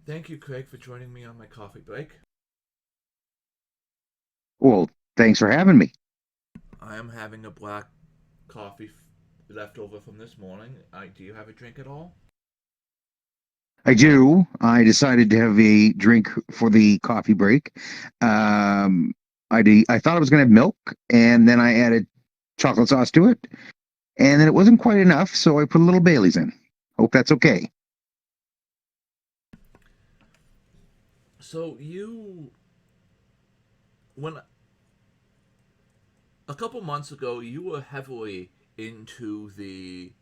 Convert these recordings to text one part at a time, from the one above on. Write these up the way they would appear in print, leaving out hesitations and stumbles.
Thank you, Craig, for joining me on my coffee break. Well, thanks for having me. I am having a black coffee left over from this morning. Do you have a drink at all? I do. I decided to have a drink for the coffee break. Um, I thought I was going to have milk, and then I added chocolate sauce to it, and then it wasn't quite enough, so I put a little Bailey's in. Hope that's okay. So when a couple months ago, you were heavily into the.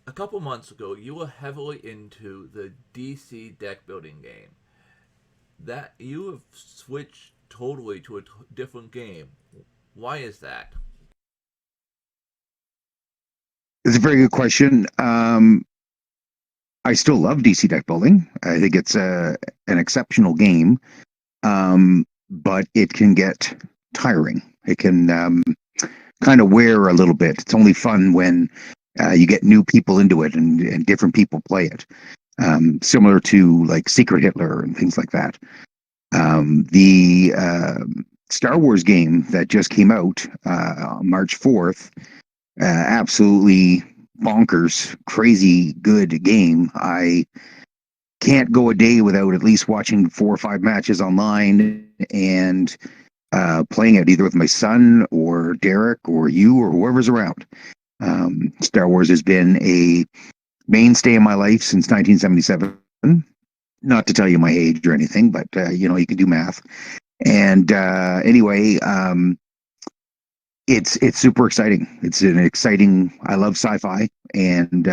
A couple months ago, you were heavily into the DC deck building game. That you have switched totally to a different game. Why is that? It's a very good question. I still love DC deck building. I think it's an exceptional game, but it can get tiring. It can kind of wear a little bit. It's only fun when you get new people into it and different people play it. Similar to like Secret Hitler and things like that. The Star Wars game that just came out on March 4th, absolutely bonkers, crazy good game. I can't go a day without at least watching 4 or 5 matches online and playing it either with my son or Derek or you or whoever's around. Star Wars has been a mainstay in my life since 1977. Not to tell you my age or anything, but you can do math. And anyway, it's super exciting. It's an exciting. I love sci-fi, and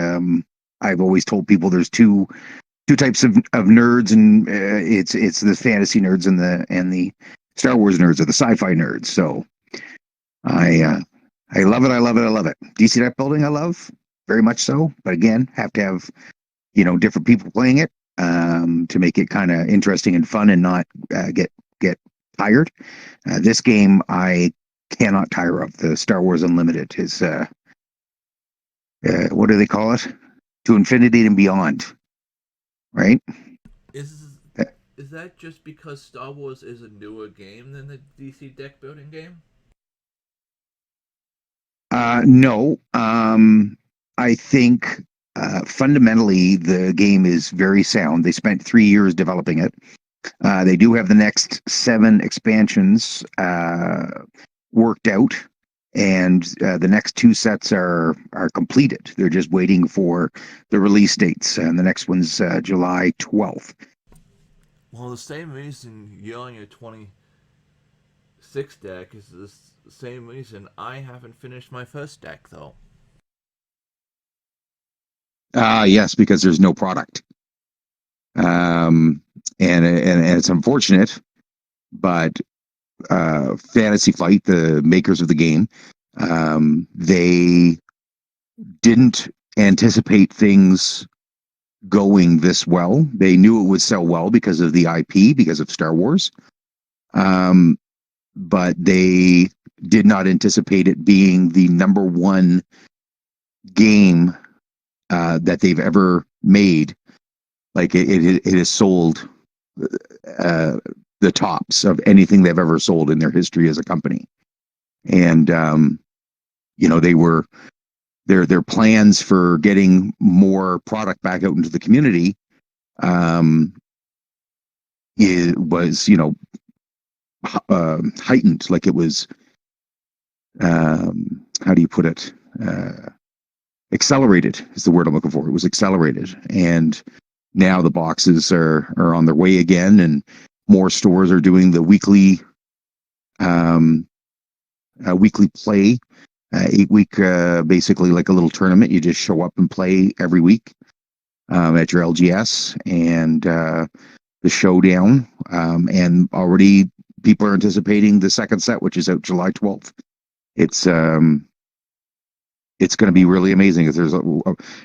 I've always told people there's two types of nerds, and it's the fantasy nerds and the Star Wars nerds or the sci-fi nerds. So I love it. I love it. I love it. DC deck building, I love very much so. But again, have to have different people playing it to make it kind of interesting and fun and not get tired. This game I cannot tire of. The Star Wars Unlimited is what do they call it? To infinity and beyond, right? Is is that just because Star Wars is a newer game than the DC deck building game? No, I think fundamentally the game is very sound. They spent 3 years developing it. They do have the next 7 expansions worked out, and the next 2 sets are completed. They're just waiting for the release dates, and the next one's July 12th. Well, the same reason you're on your 26 deck is the same reason I haven't finished my first deck, though. Yes, because there's no product, um, and it's unfortunate, but Fantasy Flight, the makers of the game, they didn't anticipate things going this well. They knew it would sell well because of the IP, because of Star Wars, um, but they did not anticipate it being the number one game that they've ever made. Like it has sold uh, the tops of anything they've ever sold in their history as a company, and they were their plans for getting more product back out into the community. Um, it was heightened, like it was how do you put it, accelerated is the word I'm looking for. It was accelerated, and now the boxes are on their way again, and more stores are doing the um, weekly play, 8 week, basically like a little tournament. You just show up and play every week at your LGS, and the showdown. And already people are anticipating the second set, which is out July 12th. It's um, it's going to be really amazing.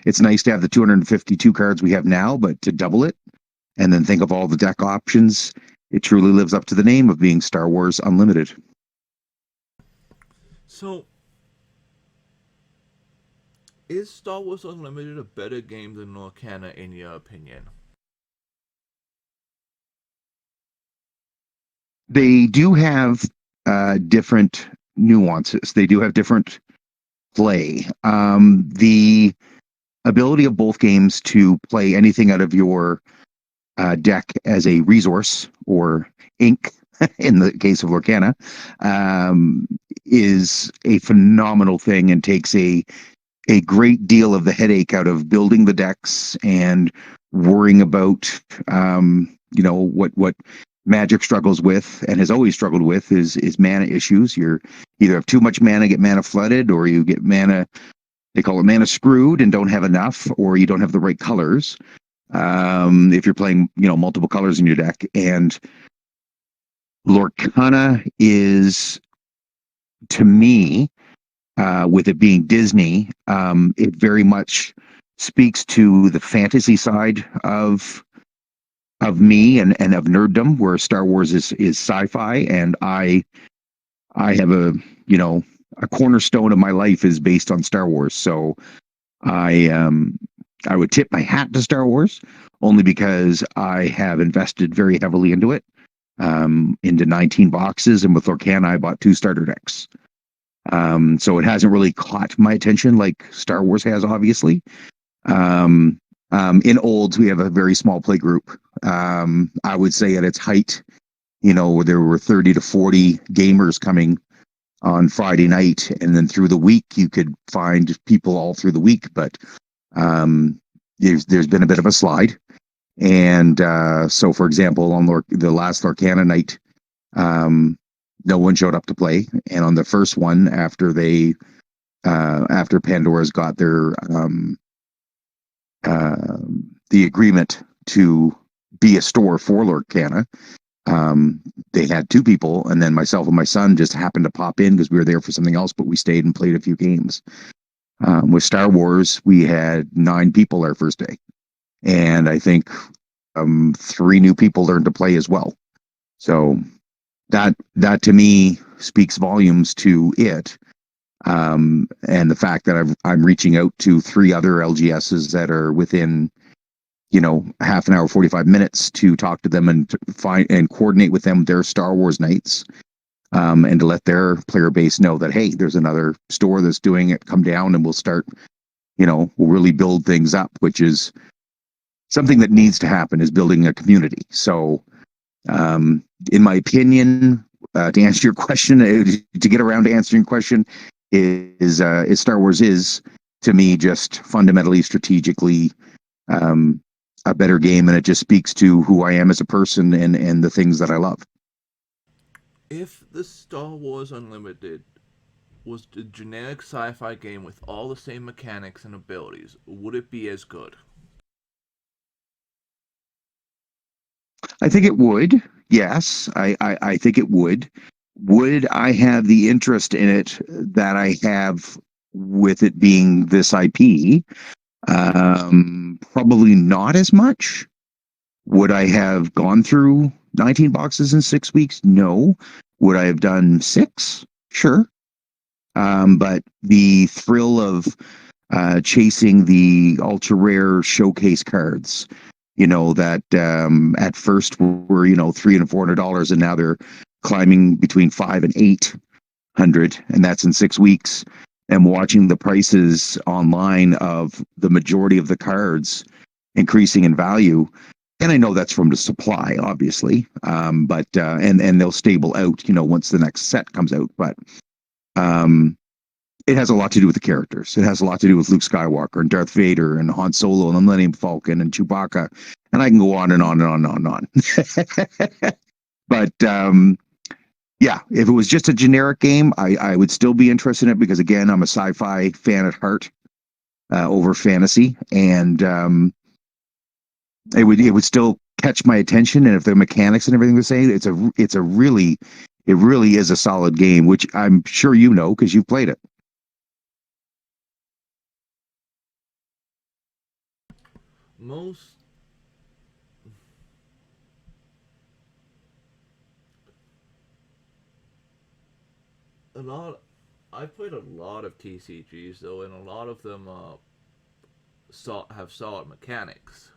It's nice to have the 252 cards we have now, but to double it and then think of all the deck options, it truly lives up to the name of being Star Wars Unlimited. So, is Star Wars Unlimited a better game than Lorcana in your opinion? They do have different nuances. They do have different play. The ability of both games to play anything out of your deck as a resource or ink, in the case of Lorcana, um, is a phenomenal thing and takes a great deal of the headache out of building the decks and worrying about what Magic struggles with and has always struggled with is mana issues. You're either have too much mana, get mana flooded, or you get mana, they call it mana screwed, and don't have enough, or you don't have the right colors. If you're playing multiple colors in your deck. And Lorcana is, to me, with it being Disney, it very much speaks to the fantasy side of me and of nerddom, where Star Wars is sci-fi, and I have a cornerstone of my life is based on Star Wars. So I would tip my hat to Star Wars only because I have invested very heavily into it, into 19 boxes, and with Lorcana I bought 2 starter decks. So it hasn't really caught my attention like Star Wars has, obviously. In Olds, we have a very small play group. I would say at its height, there were 30 to 40 gamers coming on Friday night, and then through the week, you could find people all through the week. But there's been a bit of a slide, and so, for example, on the last Lorcana night, no one showed up to play, and on the first one, after Pandora's got their the agreement to be a store for Lorcana, they had 2 people, and then myself and my son just happened to pop in because we were there for something else, but we stayed and played a few games. With Star Wars, we had 9 people our first day, and I think 3 new people learned to play as well. So that to me speaks volumes to it, and the fact that I'm reaching out to 3 other LGSs that are within half an hour, 45 minutes to talk to them and to find and coordinate with them their Star Wars nights, and to let their player base know that, hey, there's another store that's doing it. Come down and we'll start, we'll really build things up, which is something that needs to happen, is building a community. So, in my opinion, to answer your question, to get around to answering your question, is Star Wars is, to me, just fundamentally, strategically, a better game, and it just speaks to who I am as a person and the things that I love. If the Star Wars Unlimited was a generic sci-fi game with all the same mechanics and abilities, would it be as good? I think it would. Yes, I think it would. Would I have the interest in it that I have with it being this IP? Probably not as much. Would I have gone through 19 boxes in 6 weeks? No. Would I have done 6? Sure. But the thrill of chasing the ultra rare showcase cards, that at first were $300 and $400, and now they're climbing between 500 and 800, and that's in 6 weeks. And watching the prices online of the majority of the cards increasing in value, and I know that's from the supply, obviously, but and they'll stable out, once the next set comes out. But it has a lot to do with the characters. It has a lot to do with Luke Skywalker and Darth Vader and Han Solo and the Millennium Falcon and Chewbacca, and I can go on and on and on and on and on. But yeah, if it was just a generic game, I would still be interested in it because, again, I'm a sci-fi fan at heart, over fantasy, and it would still catch my attention. And if the mechanics and everything the same, it really is a solid game, which I'm sure because you've played it. Most a lot. I've played a lot of TCGs though, and a lot of them have solid mechanics.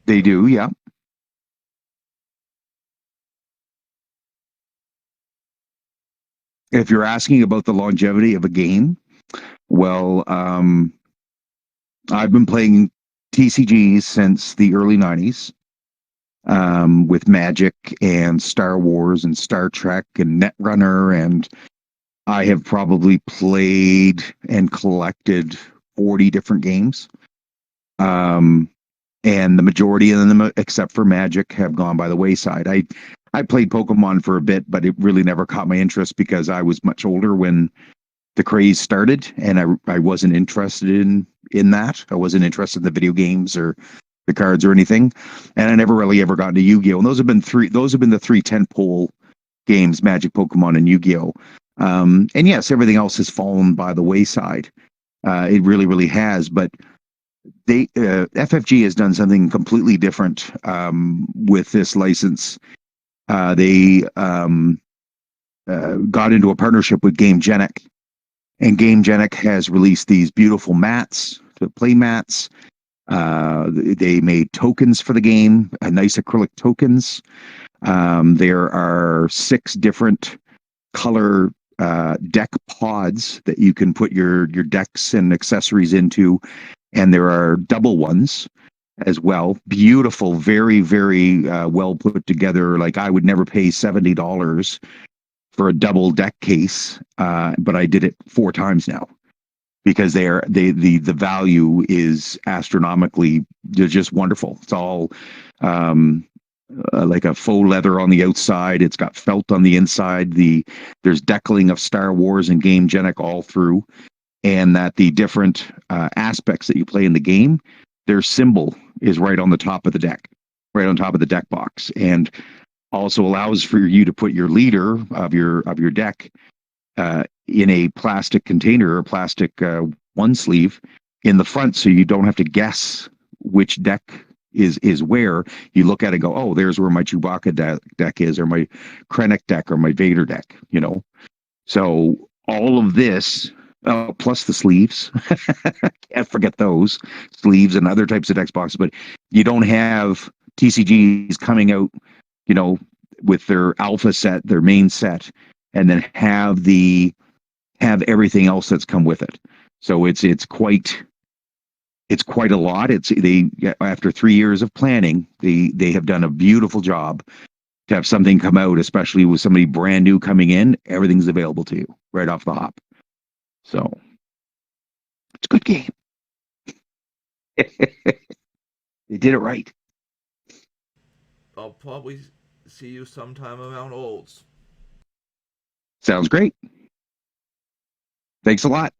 They do, yeah. If you're asking about the longevity of a game, well, I've been playing TCGs since the early 90s, with Magic and Star Wars and Star Trek and Netrunner, and I have probably played and collected 40 different games. Um, and the majority of them, except for Magic, have gone by the wayside. I played Pokemon for a bit, but it really never caught my interest because I was much older when the craze started, and I wasn't interested in that. I wasn't interested in the video games or the cards or anything, and I never really ever got into Yu-Gi-Oh. And those have been three. Those have been the three tentpole games: Magic, Pokemon, and Yu-Gi-Oh. And yes, everything else has fallen by the wayside. It really, really has. But they FFG has done something completely different with this license. They got into a partnership with GameGenic, and GameGenic has released these beautiful mats, the play mats. They made tokens for the game, nice acrylic tokens. There are 6 different color deck pods that you can put your decks and accessories into, and there are double ones as well. Beautiful, very, very well put together. Like, I would never pay $70 for a double deck case, but I did it 4 times now because the value is astronomically, they're just wonderful. It's all like a faux leather on the outside. It's got felt on the inside. There's deckling of Star Wars and GameGenic all through, and that the different aspects that you play in the game, their symbol is right on the top of the deck, right on top of the deck box, and also allows for you to put your leader of your deck in a plastic container or plastic one sleeve in the front, so you don't have to guess which deck is where. You look at it and go, oh, there's where my Chewbacca deck is, or my Krennic deck, or my Vader deck. So all of this, plus the sleeves, can't forget those sleeves and other types of deck boxes. But you don't have TCGs coming out, with their alpha set, their main set, and then have everything else that's come with it. So it's quite a lot. They after 3 years of planning, they have done a beautiful job to have something come out, especially with somebody brand new coming in. Everything's available to you right off the hop. So it's a good game. They did it right. I'll probably see you sometime around Olds. Sounds great. Thanks a lot.